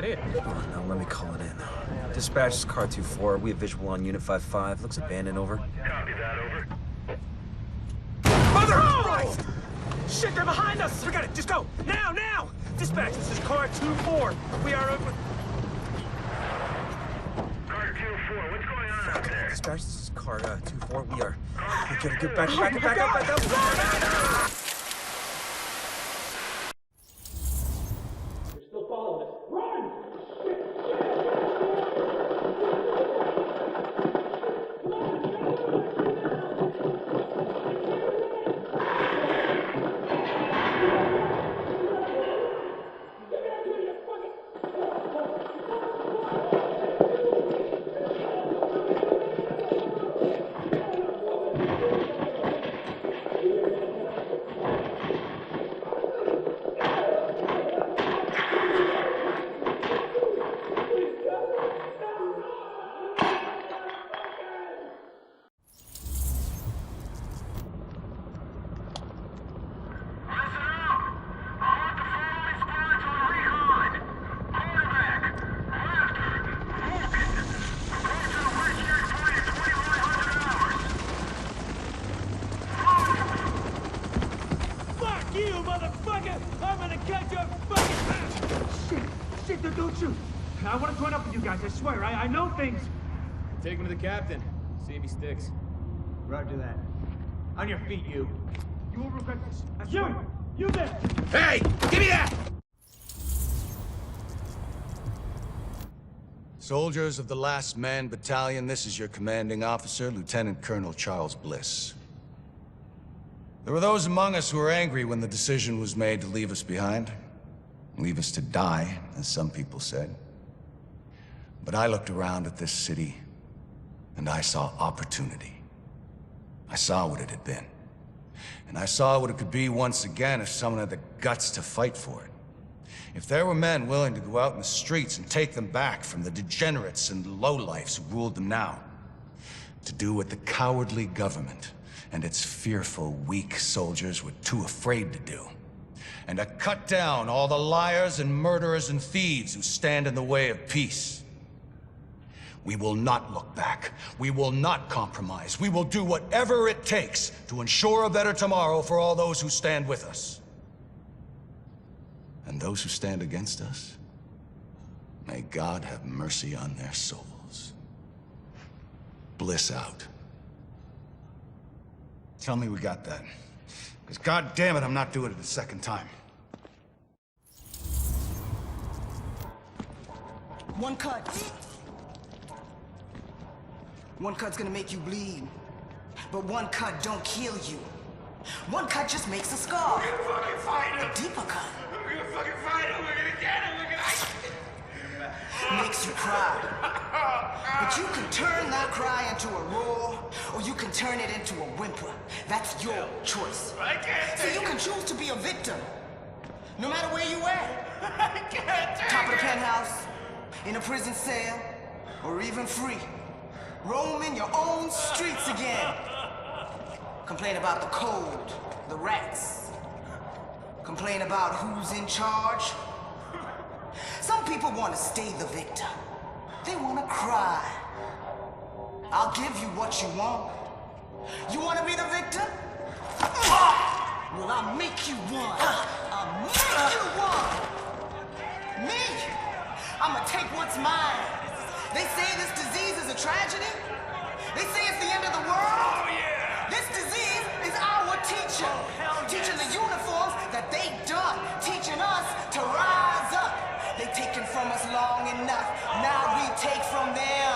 not it. Oh, no, let me call it in. Dispatch, this is car 2-4. We have visual on Unit 5-5. Looks abandoned, over. Copy that, over. Mother of Christ! Shit, they're behind us! Forget it, just go! Now, now! Dispatch, this is car 2-4. We are over... Car 2-4, what's going on out there? Dispatch, this is car 2-4. We gotta get back up! They're still following us. Run! Don't shoot! I want to join up with you guys, I swear. I know things. Take him to the captain. See if he sticks. Roger that. On your feet, you. You will regret this. I swear. You there! Hey! Give me that! Soldiers of the Last Man Battalion, this is your commanding officer, Lieutenant Colonel Charles Bliss. There were those among us who were angry when the decision was made to leave us behind. Leave us to die, as some people said. But I looked around at this city, and I saw opportunity. I saw what it had been. And I saw what it could be once again if someone had the guts to fight for it. If there were men willing to go out in the streets and take them back from the degenerates and lowlifes who ruled them now. To do what the cowardly government and its fearful, weak soldiers were too afraid to do. And to cut down all the liars and murderers and thieves who stand in the way of peace. We will not look back. We will not compromise. We will do whatever it takes to ensure a better tomorrow for all those who stand with us. And those who stand against us, may God have mercy on their souls. Bliss out. Tell me we got that. Because God damn it, I'm not doing it a second time. One cut. One cut's gonna make you bleed. But one cut don't kill you. One cut just makes a scar. We're gonna fucking fight him! A deeper cut We're gonna fucking fight him! We're gonna get him! makes you cry. But you can turn that cry into a roar, or you can turn it into a whimper. That's your choice. I can't So take you it. can choose to be a victim, no matter where you at. I can't take Top of the it. penthouse, in a prison cell, or even free. Roaming your own streets again. Complain about the cold, the rats. Complain about who's in charge. Some people want to stay the victim. They want to cry. I'll give you what you want. You want to be the victim? Well, I'll make you one. I'll make you one. Me? I'ma take what's mine. They say this disease is a tragedy. They say it's the end of the world. Oh, yeah. This disease is our teacher. Teaching the uniforms that they done. Teaching us to rise up. They taken from us long enough. Now we take from them.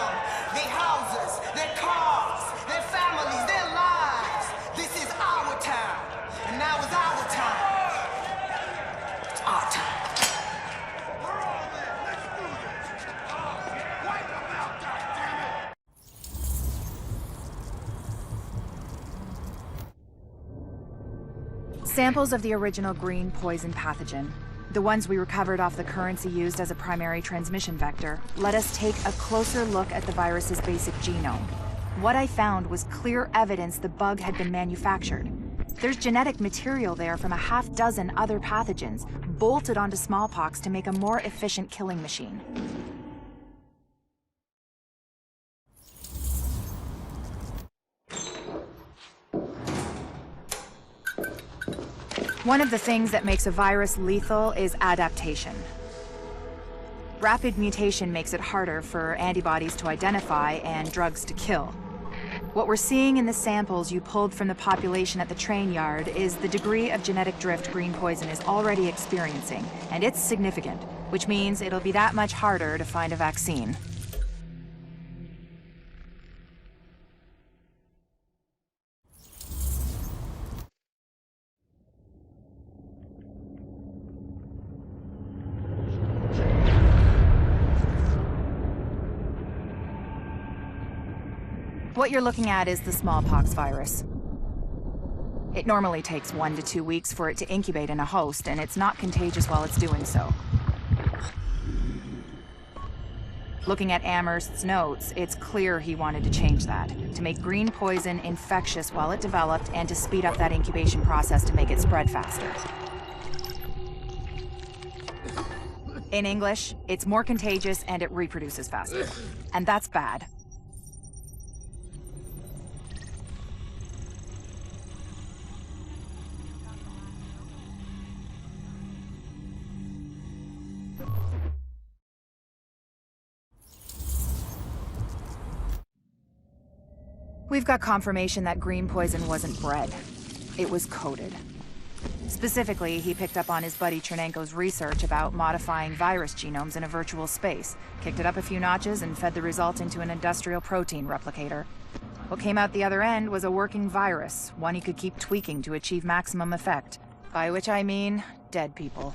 Their houses, their cars, their families, their lives. This is our time. And now is our time. It's our time. We're all in. Let's do this. Wipe them out, goddammit. Samples of the original green poison pathogen, the ones we recovered off the currency used as a primary transmission vector, let us take a closer look at the virus's basic genome. What I found was clear evidence the bug had been manufactured. There's genetic material there from a half-dozen other pathogens, bolted onto smallpox to make a more efficient killing machine. One of the things that makes a virus lethal is adaptation. Rapid mutation makes it harder for antibodies to identify and drugs to kill. What we're seeing in the samples you pulled from the population at the train yard is the degree of genetic drift green poison is already experiencing, and it's significant, which means it'll be that much harder to find a vaccine. What you're looking at is the smallpox virus. It normally takes 1 to 2 weeks for it to incubate in a host, and it's not contagious while it's doing so. Looking at Amherst's notes, it's clear he wanted to change that, to make green poison infectious while it developed, and to speed up that incubation process to make it spread faster. In English, it's more contagious and it reproduces faster. And that's bad. We've got confirmation that green poison wasn't bred. It was coded. Specifically, he picked up on his buddy Chernenko's research about modifying virus genomes in a virtual space, kicked it up a few notches, and fed the result into an industrial protein replicator. What came out the other end was a working virus, one he could keep tweaking to achieve maximum effect. By which I mean, dead people.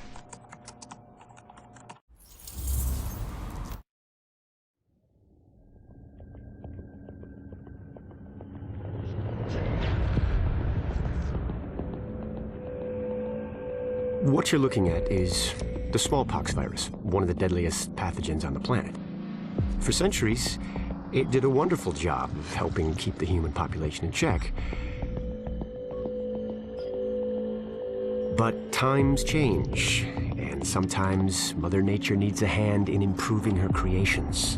What you're looking at is the smallpox virus, one of the deadliest pathogens on the planet. For centuries, it did a wonderful job of helping keep the human population in check. But times change, and sometimes Mother Nature needs a hand in improving her creations.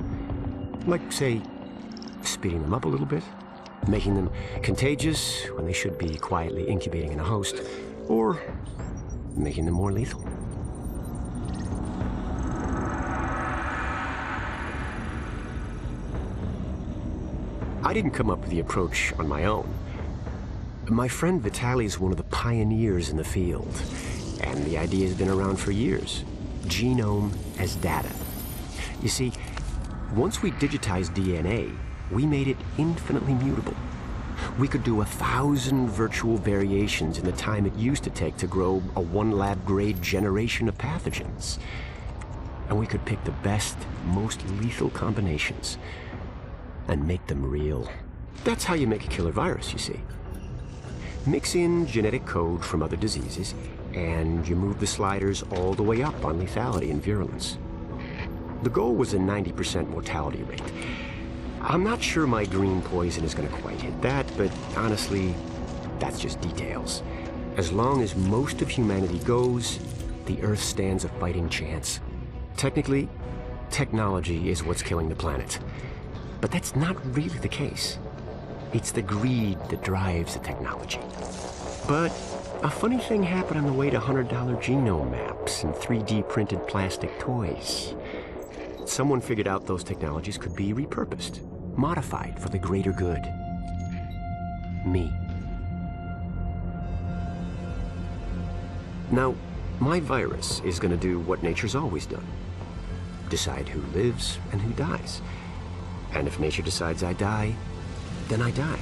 Like, say, speeding them up a little bit, making them contagious when they should be quietly incubating in a host, or making them more lethal. I didn't come up with the approach on my own. My friend Vitaly is one of the pioneers in the field, and the idea has been around for years. Genome as data. You see, once we digitized DNA, we made it infinitely mutable. We could do 1,000 virtual variations in the time it used to take to grow a 1 lab-grade generation of pathogens. And we could pick the best, most lethal combinations and make them real. That's how you make a killer virus, you see. Mix in genetic code from other diseases, and you move the sliders all the way up on lethality and virulence. The goal was a 90% mortality rate. I'm not sure my green poison is going to quite hit that, but honestly, that's just details. As long as most of humanity goes, the Earth stands a fighting chance. Technically, technology is what's killing the planet. But that's not really the case. It's the greed that drives the technology. But a funny thing happened on the way to $100 genome maps and 3D printed plastic toys. Someone figured out those technologies could be repurposed, modified for the greater good. Me. Now, my virus is going to do what nature's always done. Decide who lives and who dies. And if nature decides I die, then I die.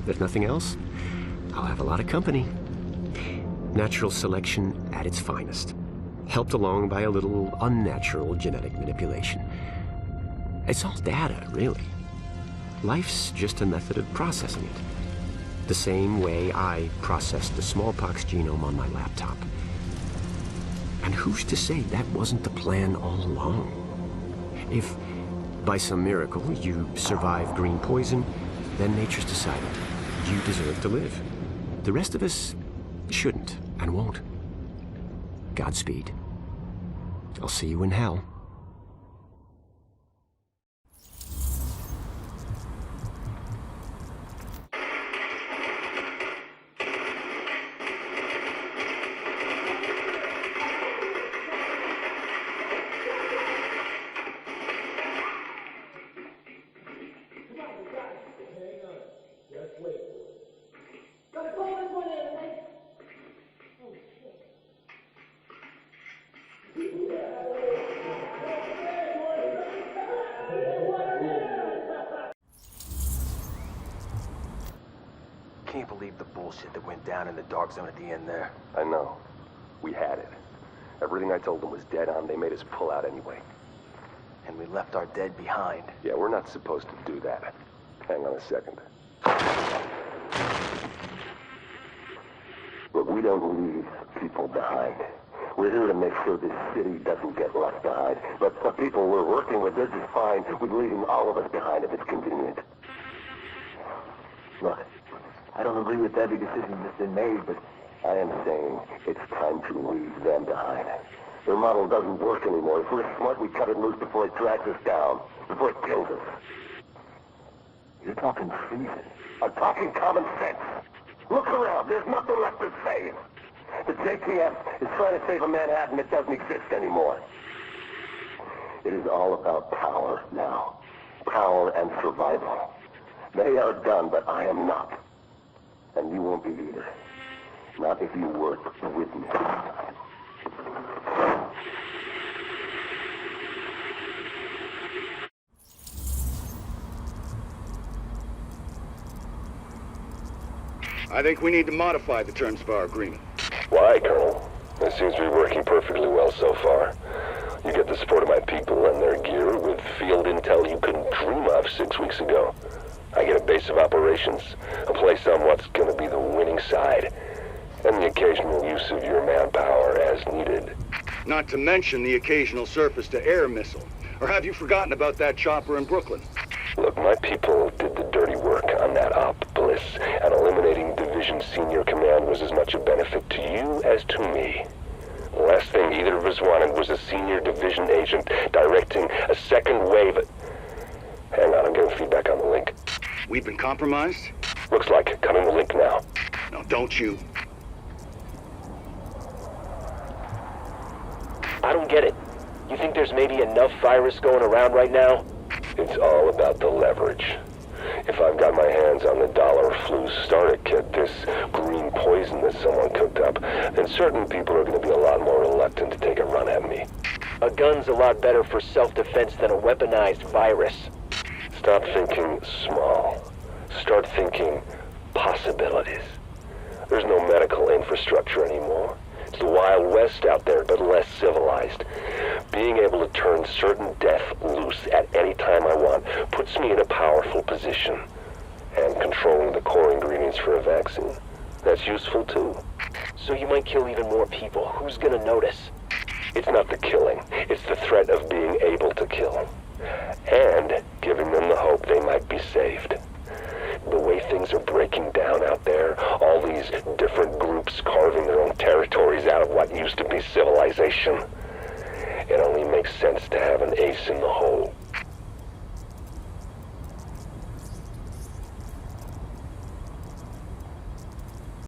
If nothing else, I'll have a lot of company. Natural selection at its finest, helped along by a little unnatural genetic manipulation. It's all data, really. Life's just a method of processing it. The same way I processed the smallpox genome on my laptop. And who's to say that wasn't the plan all along? If, by some miracle, you survive green poison, then nature's decided. You deserve to live. The rest of us shouldn't and won't. Godspeed. I'll see you in hell. Can't believe the bullshit that went down in the dark zone at the end there. I know. We had it. Everything I told them was dead on. They made us pull out anyway. And we left our dead behind. Yeah, we're not supposed to do that. Hang on a second. But we don't leave people behind. We're here to make sure this city doesn't get left behind. But the people we're working with, they're just fine with leaving all of us behind if it's convenient. Look, I don't agree with every decision that's been made, but I am saying it's time to leave them behind. Their model doesn't work anymore. If we're smart, we cut it loose before it drags us down, before it kills us. You're talking treason. I'm talking common sense. Look around. There's nothing left to save. The JTF is trying to save a Manhattan that doesn't exist anymore. It is all about power now. Power and survival. They are done, but I am not. And you won't be either. Not if you work with me. I think we need to modify the terms of our agreement. Why, Colonel? This seems to be working perfectly well so far. You get the support of my people and their gear with field intel you couldn't dream of 6 weeks ago. I get a base of operations, a place on what's gonna be the winning side, and the occasional use of your manpower as needed. Not to mention the occasional surface-to-air missile. Or have you forgotten about that chopper in Brooklyn? Look, my people did the dirty work on that op, Bliss, and eliminating Division Senior Command was as much a benefit to you as to me. The last thing either of us wanted was a senior division agent directing a second wave. Hang on, I'm getting feedback on the link. We've been compromised? Looks like it. Coming the link now. No, don't you. I don't get it. You think there's maybe enough virus going around right now? It's all about the leverage. If I've got my hands on the dollar flu starter kit, this green poison that someone cooked up, then certain people are going to be a lot more reluctant to take a run at me. A gun's a lot better for self-defense than a weaponized virus. Stop thinking small. Start thinking possibilities. There's no medical infrastructure anymore. It's the Wild West out there, but less civilized. Being able to turn certain death loose at any time I want puts me in a powerful position. And controlling the core ingredients for a vaccine, that's useful too. So you might kill even more people. Who's gonna notice? It's not the killing. It's the threat of being able to kill. And giving them the hope they might be saved. The way things are breaking down out there, all these different groups carving their own territories out of what used to be civilization. It only makes sense to have an ace in the hole.